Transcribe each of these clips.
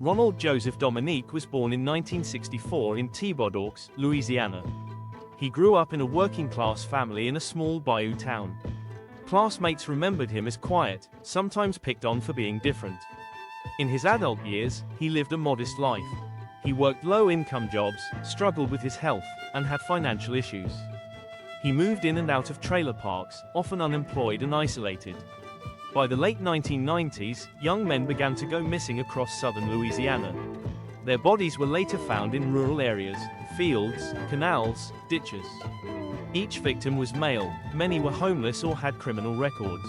Ronald Joseph Dominique was born in 1964 in Thibodaux, Louisiana. He grew up in a working-class family in a small Bayou town. Classmates remembered him as quiet, sometimes picked on for being different. In his adult years, he lived a modest life. He worked low-income jobs, struggled with his health, and had financial issues. He moved in and out of trailer parks, often unemployed and isolated. By the late 1990s, young men began to go missing across southern Louisiana. Their bodies were later found in rural areas, fields, canals, ditches. Each victim was male, many were homeless or had criminal records.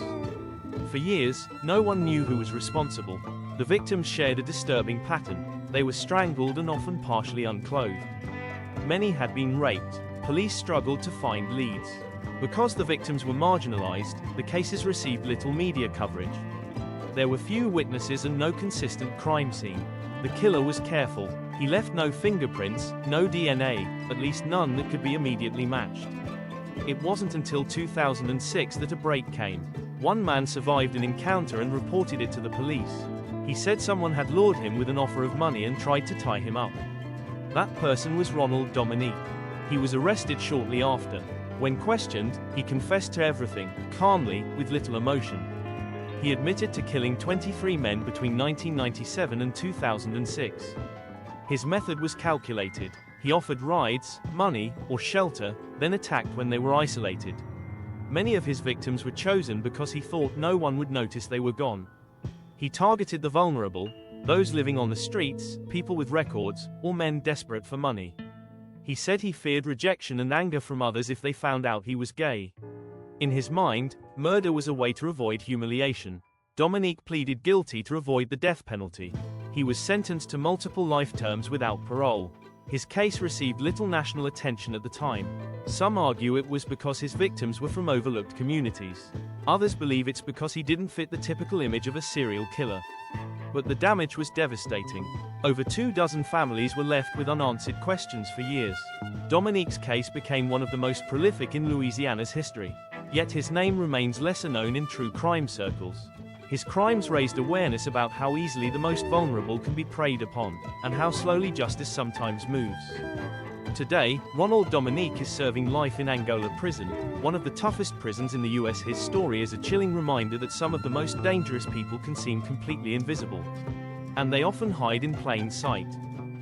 For years, no one knew who was responsible. The victims shared a disturbing pattern. They were strangled and often partially unclothed. Many had been raped. Police struggled to find leads. Because the victims were marginalized, the cases received little media coverage. There were few witnesses and no consistent crime scene. The killer was careful. He left no fingerprints, no DNA, at least none that could be immediately matched. It wasn't until 2006 that a break came. One man survived an encounter and reported it to the police. He said someone had lured him with an offer of money and tried to tie him up. That person was Ronald Dominique. He was arrested shortly after. When questioned, he confessed to everything, calmly, with little emotion. He admitted to killing 23 men between 1997 and 2006. His method was calculated. He offered rides, money, or shelter, then attacked when they were isolated. Many of his victims were chosen because he thought no one would notice they were gone. He targeted the vulnerable, those living on the streets, people with records, or men desperate for money. He said he feared rejection and anger from others if they found out he was gay. In his mind, murder was a way to avoid humiliation. Dominique pleaded guilty to avoid the death penalty. He was sentenced to multiple life terms without parole. His case received little national attention at the time. Some argue it was because his victims were from overlooked communities. Others believe it's because he didn't fit the typical image of a serial killer. But the damage was devastating. Over 24 families were left with unanswered questions for years. Dominique's case became one of the most prolific in Louisiana's history. Yet his name remains lesser known in true crime circles. His crimes raised awareness about how easily the most vulnerable can be preyed upon, and how slowly justice sometimes moves. Today, Ronald Dominique is serving life in Angola prison, one of the toughest prisons in the US. His story is a chilling reminder that some of the most dangerous people can seem completely invisible. And they often hide in plain sight.